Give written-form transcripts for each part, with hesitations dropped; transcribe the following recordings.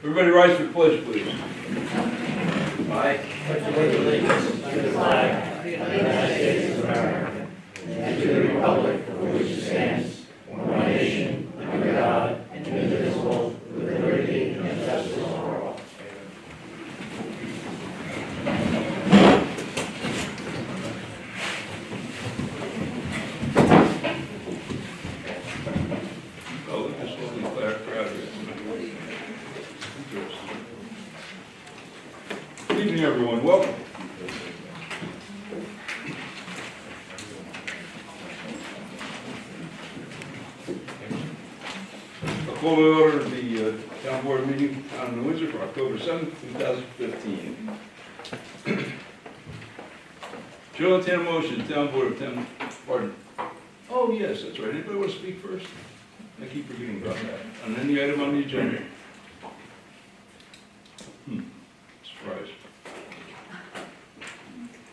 Everybody rise for the pledge, please. I pledge allegiance to the flag of the United States of America and to the republic for which it stands, one nation, under God, indivisible, with liberty and justice for all. Oh, look at this lovely crowd here. Good evening, everyone. Welcome. I'll call to order the town board meeting on Windsor for October 7th, 2015. Chair will entertain a motion, town board of town, pardon. Oh, yes, that's right. Anybody want to speak first? I keep forgetting about that. On any item on the agenda? Surprise.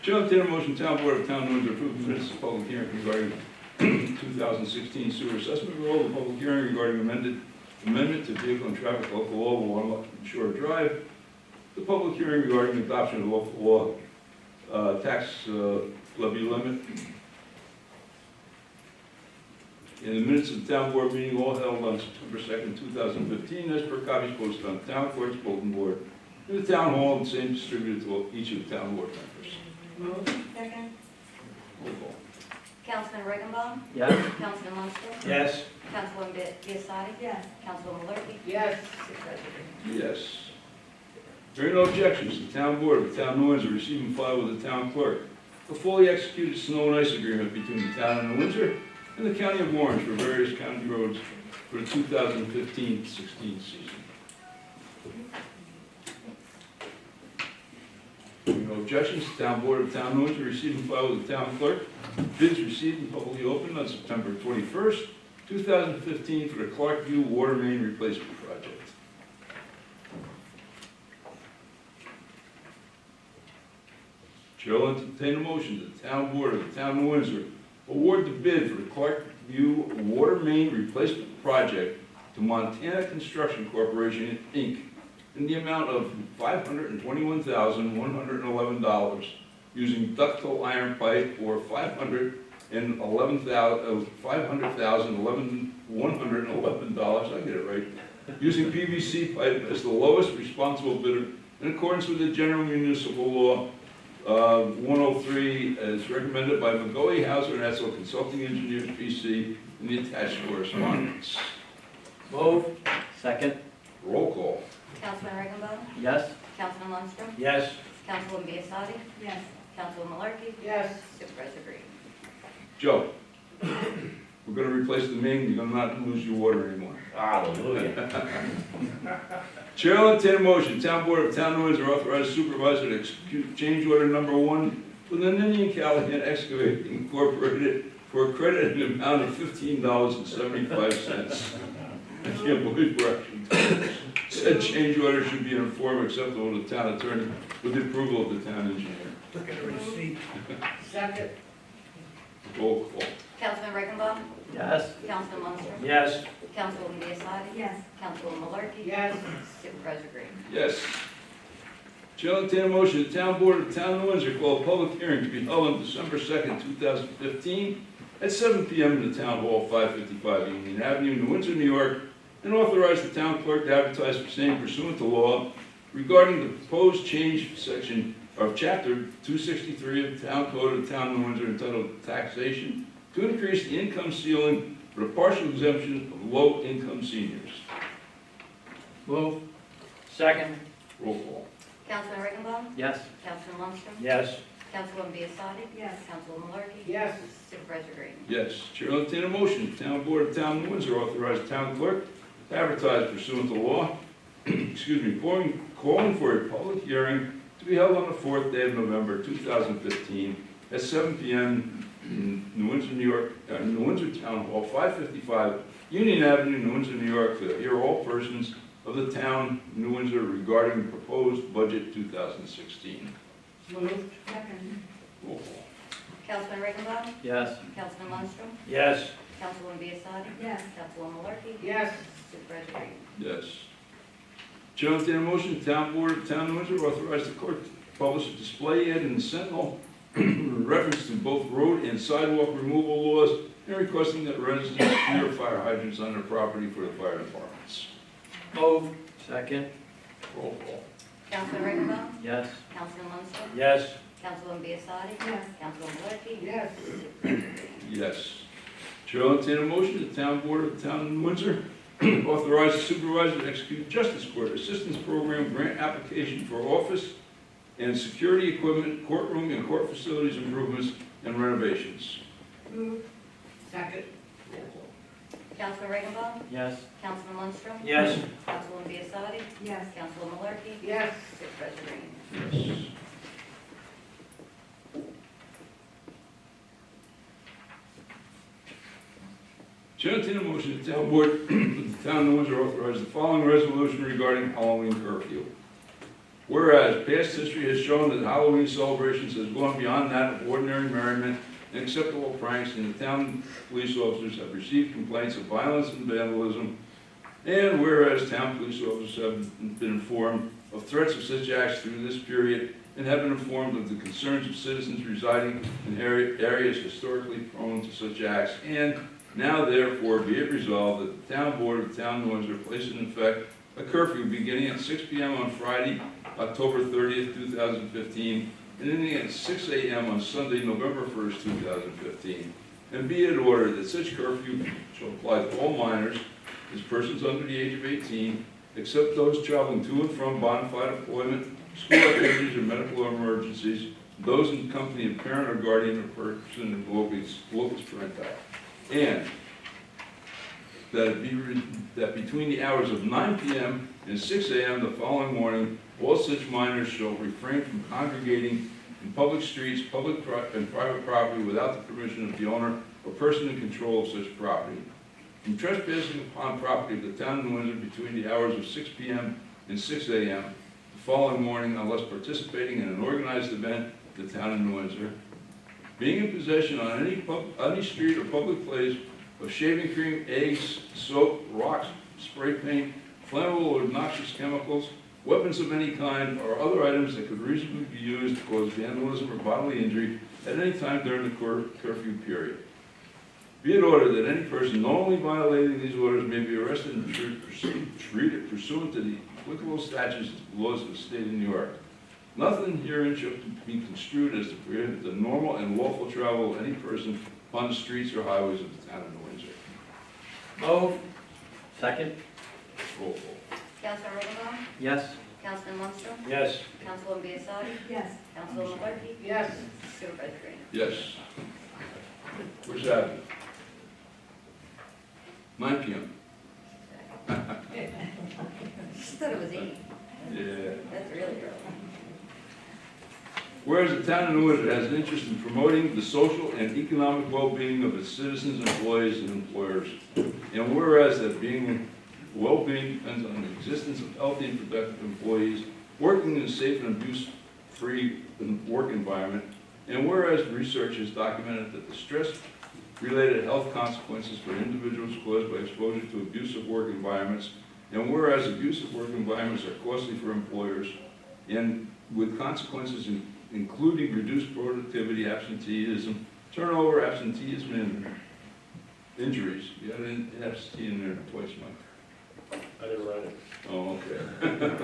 Chair will entertain a motion, town board of town Windsor approve the minutes of public hearing regarding 2016 sewer assessment roll, the public hearing regarding amendment to vehicle and traffic local law 1 Shore Drive, the public hearing regarding adoption of local law tax levy limit. In the minutes of the town board meeting, all held on September 2nd, 2015, as per copies posted on the town clerk's bulletin board in the town hall and same distributed to each of the town board members. Move. Second. Roll call. Councilman Riggenbaum? Yes. Councilman Munster? Yes. Councilwoman Biassiatti? Yes. Councilwoman Malarkey? Yes. Supervisor Yes. Hearing no objections, the town board of the town of Windsor received and filed with the town clerk a fully executed snow and ice agreement between the town of Windsor and the county of Orange for various county roads for the 2015-16 season. Hearing no objections, the town board of the town of Windsor received and filed with the town clerk bids received and publicly opened on September 21st, 2015 for the Clarkview Water Main Replacement Project. Chair will entertain a motion that the town board of the town of Windsor award the bid for the Clarkview Water Main Replacement Project to Montana Construction Corporation, Inc. in the amount of $521,111 using ductile iron pipe or $500,111, I get it right, using PVC pipe as the lowest responsible bidder in accordance with the General Municipal Law 103 as recommended by McGoey, Hauser, and Etzel Consulting Engineers, PC, in the attached correspondence. Move. Second. Roll call. Councilman Riggenbaum? Yes. Councilman Munster? Yes. Councilwoman Biassiatti? Yes. Councilwoman Malarkey? Yes. Supervisor Green? Joe, we're going to replace the main, you're going to not lose your water anymore. Hallelujah. Chair will entertain a motion, town board of town of Windsor authorize supervisor to execute change order number 1 with Indian Callahan Excavating Incorporated for a credit in the amount of $15.75. I can't believe we're actually doing this. Said change order should be in a form acceptable to the town attorney with the approval of the town engineer. Look at the receipt. Second. Roll call. Councilman Riggenbaum? Yes. Councilman Munster? Yes. Councilwoman Biassiatti? Yes. Councilwoman Malarkey? Yes. Supervisor Green? Yes. Chair will entertain a motion, the town board of the town of Windsor call a public hearing to be held on December 2nd, 2015 at 7 p.m. in the town hall, 555 Union Avenue, New Windsor, New York, and authorize the town clerk to advertise for same pursuant to law regarding the proposed change section of chapter 263 of the town code of the town of New Windsor entitled Taxation to increase the income ceiling for the partial exemption of low-income seniors. Move. Second. Roll call. Councilman Riggenbaum? Yes. Councilman Munster? Yes. Councilwoman Biassiatti? Yes. Councilwoman Malarkey? Yes. Supervisor Green? Yes. Chair will entertain a motion. Town Board of Town of Windsor authorize the town clerk to advertise pursuant to law, excuse me, calling for a public hearing to be held on the 4th day of November 2015 at 7 p.m. in New Windsor, New York, New Windsor Town Hall, 555 Union Avenue, New Windsor, New York, to hear all persons of the town of New Windsor regarding the proposed budget 2016. Move. Second. Roll call. Councilman Riggenbaum? Yes. Councilman Munster? Yes. Councilwoman Biassiatti? Yes. Councilwoman Malarkey? Yes. Supervisor Green? Yes. Chair will entertain a motion, the town board of Town of Windsor authorize the clerk to publish a display ad in the Sentinel in reference to both road and sidewalk removal laws and requesting that residents clear fire hydrants on their property for the fire departments. Move. Second. Roll call. Councilman Riggenbaum? Yes. Councilman Munster? Yes. Councilwoman Biassadi? Yes. Councilwoman Wolarski? Yes. Yes. Chair will entertain a motion, the town board of Town of Windsor authorize the supervisor to execute justice court assistance program grant application for office and security equipment, courtroom and court facilities improvements and renovations. Move. Second. Roll call. Councilman Riggenbaum? Yes. Councilman Munster? Yes. Councilwoman Biassadi? Yes. Councilwoman Wolarski? Yes. Supervisor Green? Yes. Chair will entertain a motion, the town board of the Town of Windsor authorize the following resolution regarding Halloween curfew. Whereas past history has shown that Halloween celebrations has gone beyond that of ordinary merriment and acceptable pranks, and the town police officers have received complaints of violence and vandalism, and whereas town police officers have been informed of threats of such acts through this period and have been informed of the concerns of citizens residing in areas historically prone to such acts, and now therefore be it resolved that the town board of Town of Windsor places in effect a curfew beginning at 6 p.m. on Friday, October 30th, 2015, and ending at 6 a.m. on Sunday, November 1st, 2015. And be it ordered that such curfew shall apply to all minors, as persons under the age of 18, except those traveling to and from bona fide employment, school activities, or medical emergencies, those in company of parent or guardian or person in locus parentis. And that between the hours of 9 p.m. and 6 a.m. the following morning, all such minors shall refrain from congregating in public streets, public and private property without the permission of the owner or person in control of such property. From trespassing upon property of the Town of Windsor between the hours of 6 p.m. and 6 a.m. the following morning, unless participating in an organized event at the Town of Windsor. Being in possession on any street or public place of shaving cream, eggs, soap, rocks, spray paint, flammable or noxious chemicals, weapons of any kind, or other items that could reasonably be used to cause vandalism or bodily injury at any time during the curfew period. Be it ordered that any person knowingly violating these orders may be arrested and treated pursuant to the applicable statutes and laws of the state of New York. Nothing herein shall be construed as to prohibit the normal and lawful travel of any person on the streets or highways of the Town of Windsor. Move. Second. Roll call. Councilman Riggenbaum? Yes. Councilman Munster? Yes. Councilwoman Biassadi? Yes. Councilwoman Wolarski? Yes. Supervisor Green? Yes. Where's that? 9 p.m. She thought it was 8. Yeah. That's really early. Whereas the Town of Windsor has an interest in promoting the social and economic well-being of its citizens, employees, and employers, and whereas that being well-being depends on the existence of healthy and productive employees working in a safe and abuse-free work environment, and whereas research has documented that the stress-related health consequences for individuals caused by exposure to abusive work environments, and whereas abusive work environments are costly for employers, and with consequences including reduced productivity, absenteeism, turnover, absenteeism, and injuries. You got an absentee in there twice, Mike. I didn't write it. Oh, okay.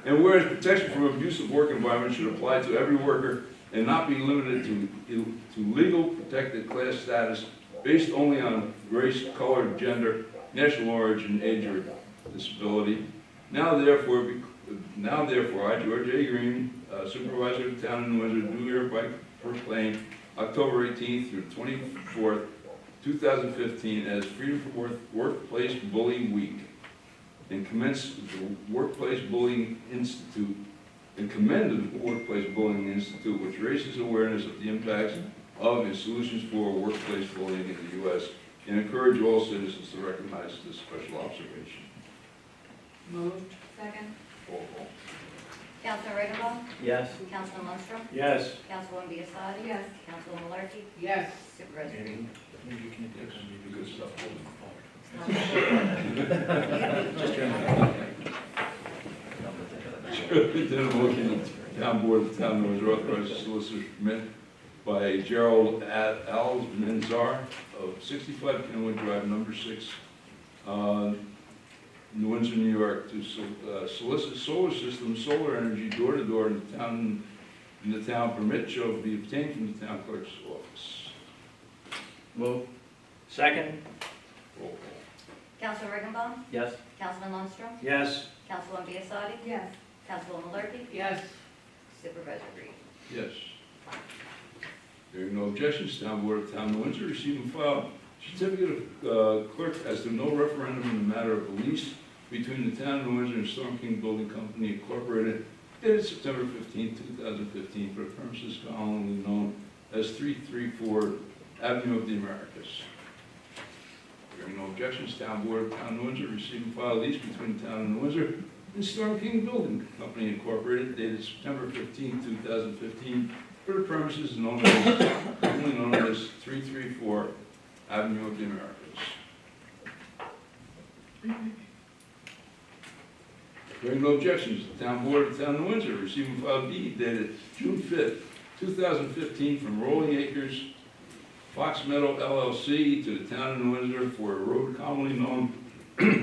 And whereas protection from abusive work environments should apply to every worker and not be limited to legal protected class status based only on race, color, gender, national origin, age, or disability. Now therefore, I, George A. Green, Supervisor of the Town of Windsor, do hereby proclaim October 18th through 24th, 2015 as Freedom from Workplace Bullying Week, and commence the Workplace Bullying Institute, and commend the Workplace Bullying Institute, which raises awareness of the impacts of and solutions for workplace bullying in the U.S., and encourage all citizens to recognize this special observation. Moved. Second. Roll call. Councilman Riggenbaum? Yes. Councilman Munster? Yes. Councilwoman Biassadi? Yes. Councilwoman Wolarski? Yes. Supervisor Green? Good stuff. Entertain a motion that the town board of the town of Windsor authorize the solicitor's permit by Gerald Windsor of 65 Kenwood Drive, number 6, New Windsor, New York, to solicit solar systems, solar energy, door to door in the town. Permit shall be obtained from the town clerk's office. Move. Second. Roll call. Council Riggenbaum? Yes. Councilman Lundstrom? Yes. Councilwoman Biassadi? Yes. Councilwoman Malarkey? Yes. Supervisor Reed? Yes. Hearing no objections, town board of town of Windsor receive and file certificate of clerk as to no referendum in the matter of a lease between the town of Windsor and Storm King Building Company Incorporated, dated September 15, 2015, for purposes commonly known as 334 Avenue of the Americas. Hearing no objections, town board of town of Windsor receive and file lease between the town of Windsor and Storm King Building Company Incorporated, dated September 15, 2015, for the premises commonly known as 334 Avenue of the Americas. Hearing no objections, the town board of the town of Windsor receive and file deed dated June 5th, 2015, from Rolling Acres Fox Meadow LLC to the town of Windsor for a road commonly known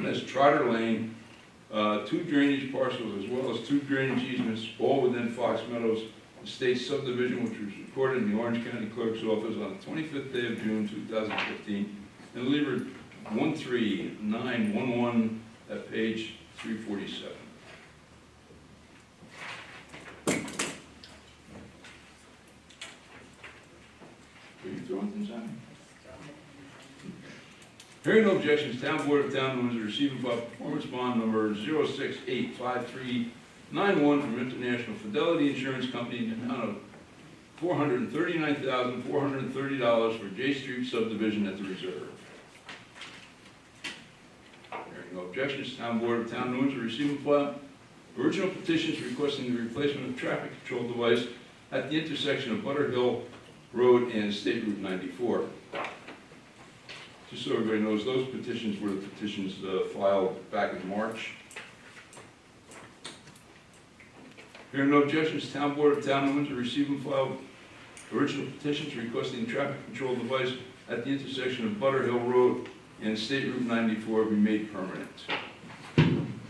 as Trotter Lane, 2 drainage parcels as well as 2 drainage easements, all within Fox Meadows Estate subdivision, which was recorded in the Orange County Clerk's office on the 25th day of June 2015, and delivered 13911 at page 347. Are you throwing things at me? Hearing no objections, town board of town of Windsor receiving file performance bond number 0685391 from International Fidelity Insurance Company in the amount of $439,430 for J Street subdivision at the reserve. Hearing no objections, town board of town of Windsor receiving file original petitions requesting the replacement of traffic control device at the intersection of Butter Hill Road and State Route 94. Just so everybody knows, those petitions were the petitions filed back in March. Hearing no objections, town board of town of Windsor receive and file original petitions requesting traffic control device at the intersection of Butter Hill Road and State Route 94 be made permanent.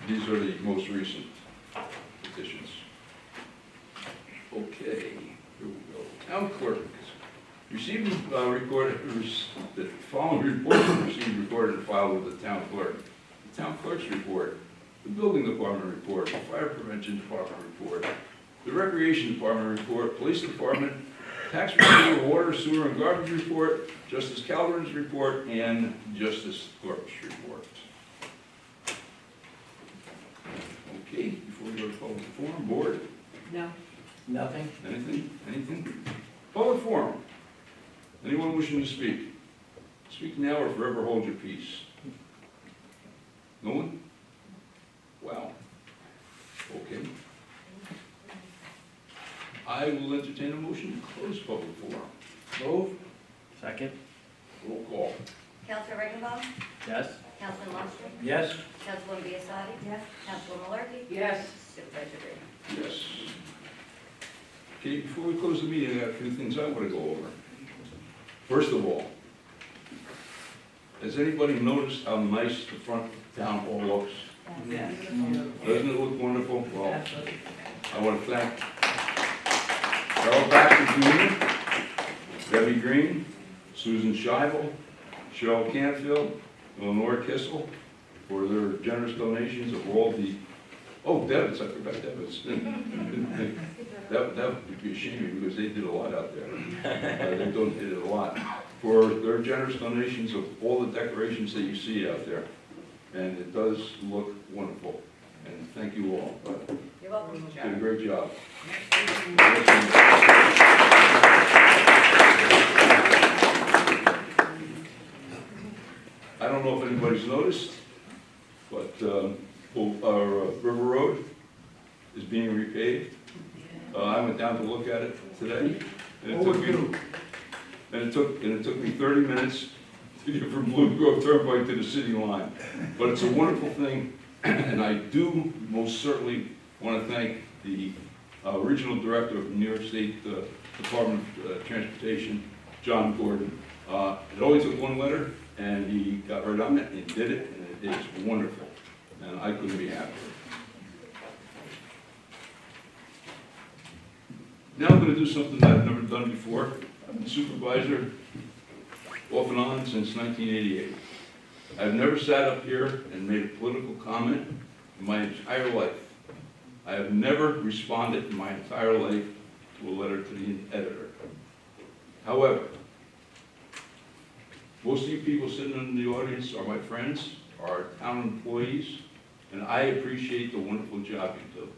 These are the most recent petitions. Okay, here we go. Town clerk. Received the following reports were received, recorded, and filed with the town clerk. The town clerk's report, the building department report, the fire prevention department report, the recreation department report, police department, tax receivable, water, sewer, and garbage report, Justice Calverin's report, and Justice Clerk's report. Okay, before we go to public forum, board, No. Nothing. anything? Public forum. Anyone wishing to speak? Speak now or forever hold your peace. No one? Wow. Okay. I will entertain a motion to close public forum. Move. Second. Roll call. Council Riggenbaum? Yes. Councilman Lundstrom? Yes. Councilwoman Biassadi? Yes. Councilwoman Malarkey? Yes. Supervisor Reed? Yes. Okay, before we close the meeting, I got a few things I want to go over. First of all, has anybody noticed how nice the front town hall looks? Yes. Doesn't it look wonderful? Well, I want to thank Carol Baxter Jr., Debbie Green, Susan Scheibel, Cheryl Canfield, Eleanor Kissel for their generous donations of all the, oh, debits, I forgot debits. That would be a shame because they did a lot out there. They donated a lot for their generous donations of all the decorations that you see out there. And it does look wonderful. And thank you all. You're welcome. Did a great job. I don't know if anybody's noticed, but our River Road is being repaved. I went down to look at it today, and it took me 30 minutes to get from Blue Grove Turnpike to the city line. But it's a wonderful thing, and I do most certainly I want to thank the Regional Director of New York State Department of Transportation, John Gordon. It only took one letter, and he got right on it, and he did it, and it is wonderful. And I couldn't be happier. Now I'm going to do something that I've never done before. I've been supervisor off and on since 1988. I've never sat up here and made a political comment in my entire life. I have never responded in my entire life to a letter to the editor. However, most of you people sitting in the audience are my friends, are town employees, and I appreciate the wonderful job you do.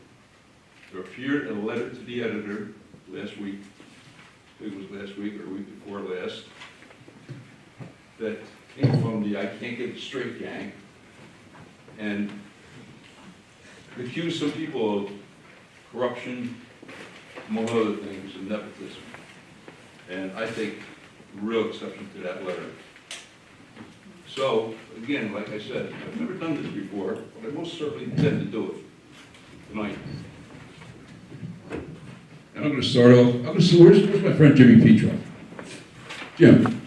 There appeared a letter to the editor last week, I think it was last week or week before last, that came from the I Can't Get It Straight gang, and accused some people of corruption, among other things, and nepotism. And I take real exception to that letter. So, again, like I said, I've never done this before, but I most certainly intend to do it tonight. And I'm going to start off, where's my friend Jimmy Petro? Jim.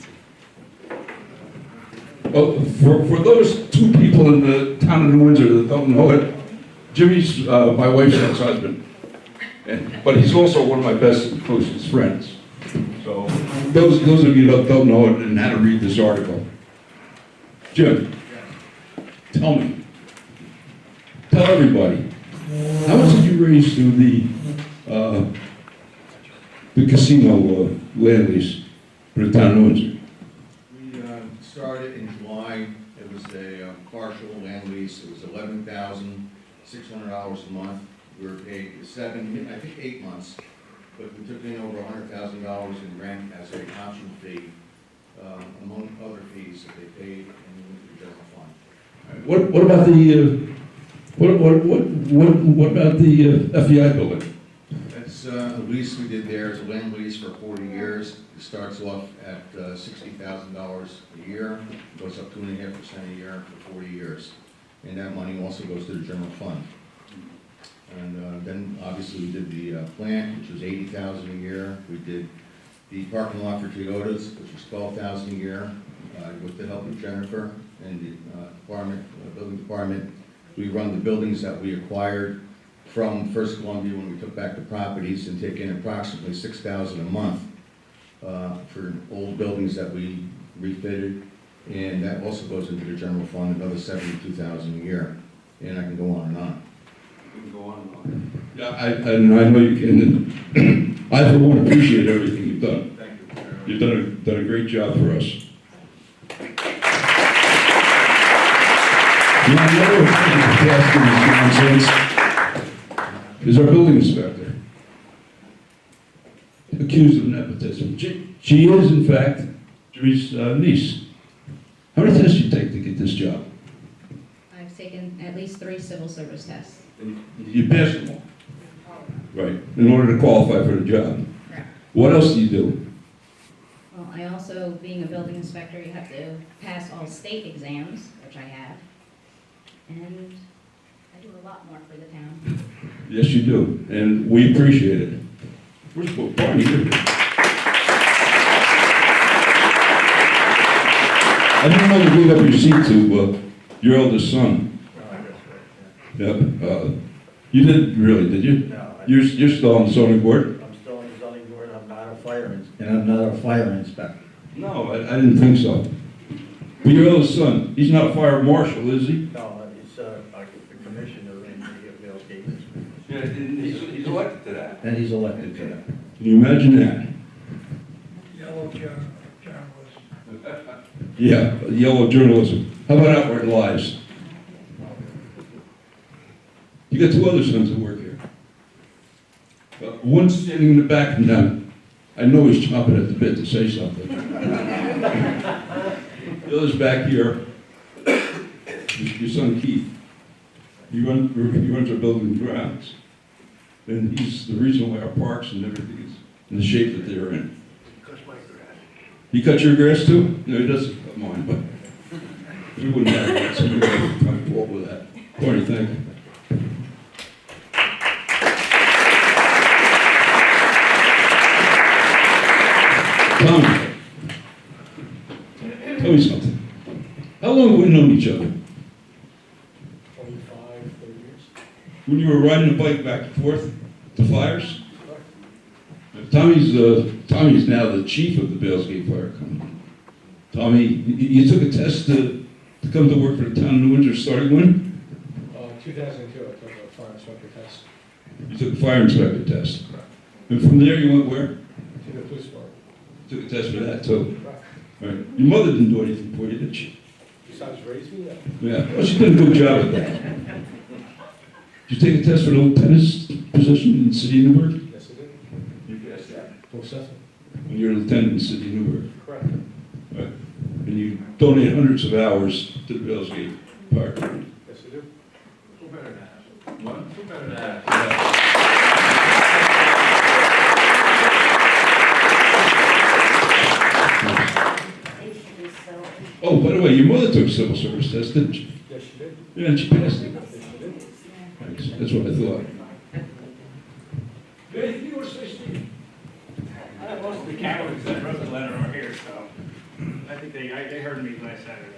Well, for those two people in the town of New Windsor that don't know it, Jimmy's my wife's ex-husband, but he's also one of my best and closest friends. So those of you that don't know it and how to read this article, Jim, tell everybody, how much did you raise through the casino land lease for the town of New Windsor? We started in July. It was a partial land lease. It was $11,600 a month. We were paid 8 months, but we took in over $100,000 in rent as an option fee, among other fees that they paid in the general fund. What about the what about the FEI building? That's a lease we did there. It's a land lease for 40 years. It starts off at $60,000 a year, goes up 2.5% a year for 40 years. And that money also goes to the general fund. And then obviously we did the plant, which was $80,000 a year. We did the parking lot for Toyotas, which was $12,000 a year. With the help of Jennifer and the building department, we run the buildings that we acquired from First Columbia when we took back the properties and take in approximately $6,000 a month for old buildings that we refitted, and that also goes into the general fund, another $72,000 a year, and I can go on and on. You can go on and on. Yeah, I know you can. I for one appreciate everything you've done. Thank you. You've done a great job for us. You know, another thing that's asking this nonsense is our building inspector, accused of nepotism. She is, in fact, Jimmy's niece. How many tests did you take to get this job? I've taken at least 3 civil service tests. And you passed them all, right? In order to qualify for the job. Correct. What else do you do? Well, I also, being a building inspector, you have to pass all state exams, which I have. And I do a lot more for the town. Yes, you do, and we appreciate it. Where's Barney? I didn't know to read up your seat to your eldest son. Yep. You didn't really, did you? No, You're still on the zoning board? I'm still on the zoning board, I'm not a and I'm not a fire inspector. No, I didn't think so. But your eldest son, he's not a fire marshal, is he? No, he's a commissioner in the Vale Gators. Yeah, he's elected to that. And he's elected to that. Can you imagine that? Yellow journalism. Yeah, yellow journalism. How about outright lies? You got 2 other sons that work here. One's standing in the back and down. I know he's chomping at the bit to say something. The other's back here. Your son Keith. He runs our building and grounds. And he's the reason why our parks and everything is in the shape that they're in. Cuts my grass. He cut your grass too? No, he doesn't cut mine, but we wouldn't have that, so we wouldn't have time to walk with that. Tony, thank you. Tommy, tell me something. How long have we known each other? 25, 30 years. When you were riding a bike back and forth to fires? Tommy's now the chief of the Balesgate Fire Company. Tommy, you took a test to come to work for the town of New Windsor starting when? 2002, I took a fire inspector test You took a fire inspector test. And from there you went where? to the police department. Took a test for that too. Right. All right. Your mother didn't do anything for you, did she? Besides raise me, Yeah, well, she did a good job at that. Did you take a test for the lieutenant's position in the city of Newburgh? yes, I did. You passed that. Full assessment. When you're a lieutenant in the city of Newburgh. Correct. Right. And you donate hundreds of hours to the Balesgate Fire Company. Yes, I do. Who better than that? What? Who better than that? Oh, by the way, your mother took civil service test, didn't she? Yes, she did. Yeah, and she passed it. Yes, she did. Thanks. That's what I thought. Anything you want to say, Steve? Most of the Catholics that wrote the letter are here, so I think they heard me last Saturday.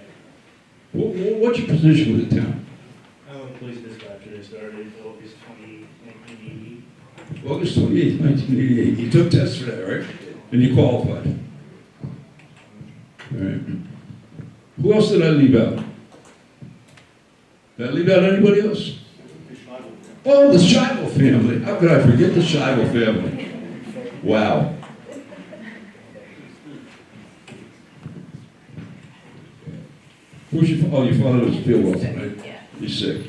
What's your position with the town? I'm a police dispatcher. I started August 28, 1980. August 28th, 1988. You took tests for that, right? And you qualified. All right. Who else did I leave out? Did I leave out anybody else? Oh, the Scheibel family. How could I forget the Scheibel family? Wow. Who's your father? Oh, your father was field welcome, right? Yeah. He's sick.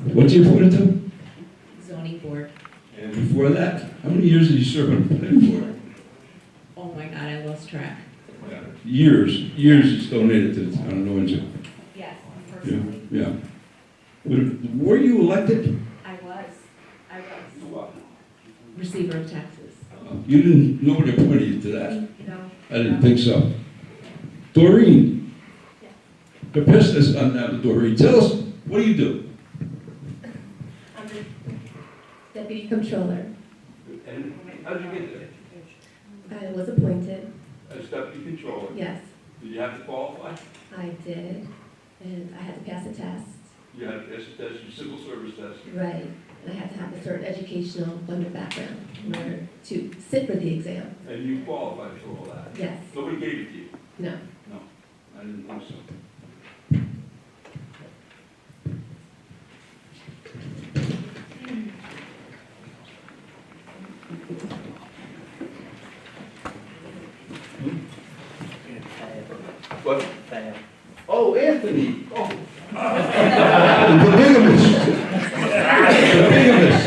What's he appointed to? Zoning board. And before that, how many years did you serve on the planning board? Oh my God, I lost track. Years he's donated to the town of New Windsor. Yes, Yeah, personally. yeah. Were you elected? I was receiver of taxes. You didn't, nobody appointed you to that. No. I didn't think so. Doreen. The business on that, Doreen. Tell us, what do you do? I'm the deputy controller. And how did you get there? I was appointed, As deputy controller. yes, Did you have to qualify? I did, and I had to pass a test, You had to pass a test, your civil service test. right, and I had to have a certain educational employment background in order to sit for the exam, And you qualified for all that. yes, Nobody gave it to you? no. No, I didn't think so. What? Oh, Anthony. Oh. The bigamist. The bigamist.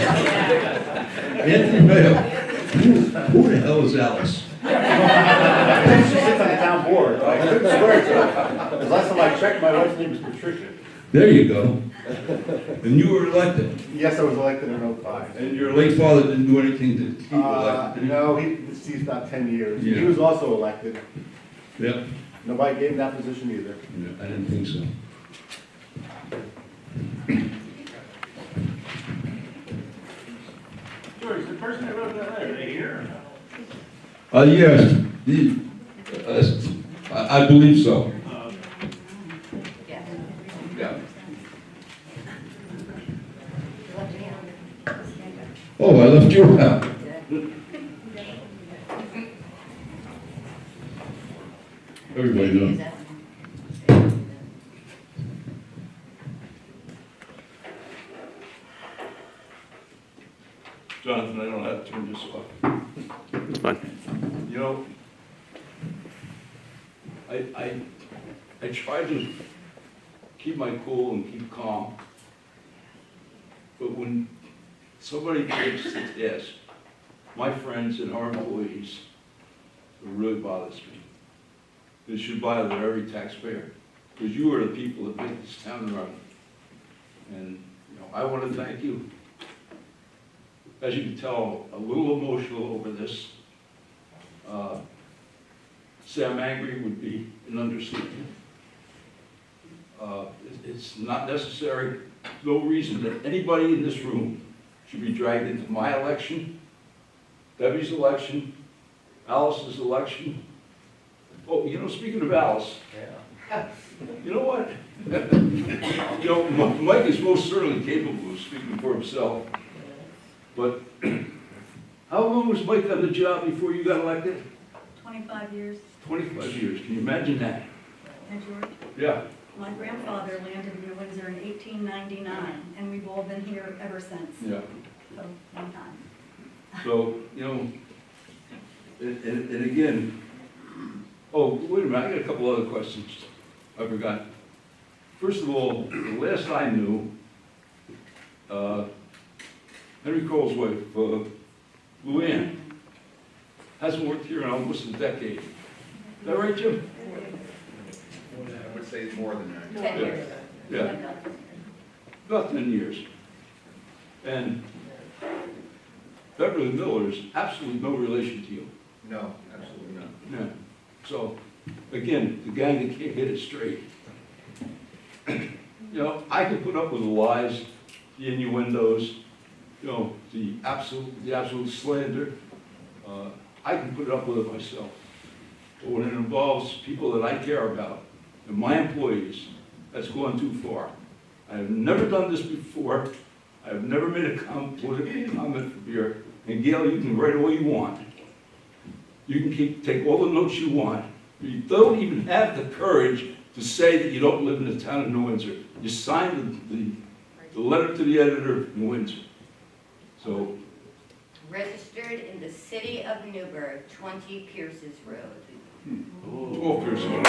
Anthony Mayo. Who the hell is Alice? She sits on the town board. I couldn't swear to her. Because last time I checked, my wife's name is Patricia. There you go. And you were elected. Yes, I was elected in 05. And your late father didn't do anything to keep you elected, did he? No, he's about 10 years. Yeah. He was also elected. Yep. Nobody gave him that position either. Yeah, I didn't think so. George, the person that wrote that letter, are they here? Yes, I believe so. Yeah. Yeah. You left me on the agenda. Oh, I left you out. Everybody knows. Jonathan, I don't have to turn this off. It's fine. You know, I try to keep my cool and keep calm. But when somebody takes the task, my friends and our employees, it really bothers me. It should bother every taxpayer, because you are the people that make this town run. And, you know, I want to thank you. As you can tell, a little emotional over this. Say I'm angry would be an understatement. It's not necessary, no reason that anybody in this room should be dragged into my election, Debbie's election, Alice's election. Oh, you know, speaking of Alice, you know what? You know, Mike is most certainly capable of speaking for himself. But how long was Mike on the job before you got elected? 25 years. 25 years. Can you imagine that? And George, Yeah. my grandfather landed in Windsor in 1899, and we've all been here ever since. Yeah. So, long time. So, you know, and again, oh, wait a minute, I got a couple other questions. I forgot. First of all, the last I knew, Henry Cole's wife, Luann, hasn't worked here in almost a decade. Is that right, Jim? I would say more than that. 10 years. Yeah, about 10 years. And Beverly Miller's absolutely no relation to you. No, absolutely not. Yeah. So, again, the gang that can't get it straight. You know, I can put up with the lies, the innuendos, you know, the absolute slander. I can put up with it myself. But when it involves people that I care about and my employees, that's gone too far. I have never done this before. I have never made a political comment from here. And Gail, you can write all you want. You can take all the notes you want. You don't even have the courage to say that you don't live in the town of New Windsor. You signed the letter to the editor of New Windsor. So, Registered in the city of Newburgh, 20 Pierce's Road. all Pearson.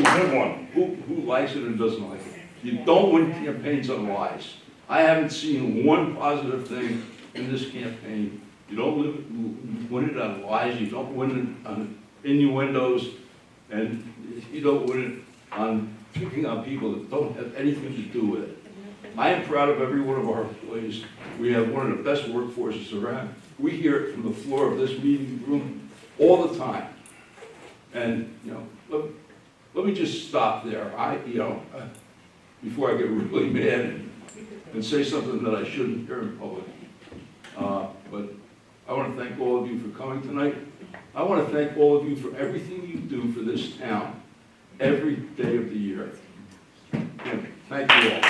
Good one. Who likes it and doesn't like it? You don't win campaigns on lies. I haven't seen one positive thing in this campaign. You don't win it on lies, you don't win it on innuendos, and you don't win it on picking on people that don't have anything to do with it. I am proud of every one of our employees. We have one of the best workforces around. We hear it from the floor of this meeting room all the time. And, you know, let me just stop there. Before I get really mad and say something that I shouldn't hear in public. But I want to thank all of you for coming tonight. I want to thank all of you for everything you do for this town every day of the year. Again, thank you all.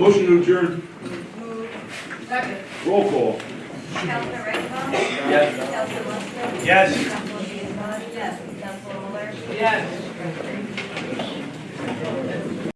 Motion to adjourn. Second. Roll call. Councilor Rainbow? Yes. Councilor Munster? Yes. Councilor Diaz? Yes. Councilor Miller? Yes.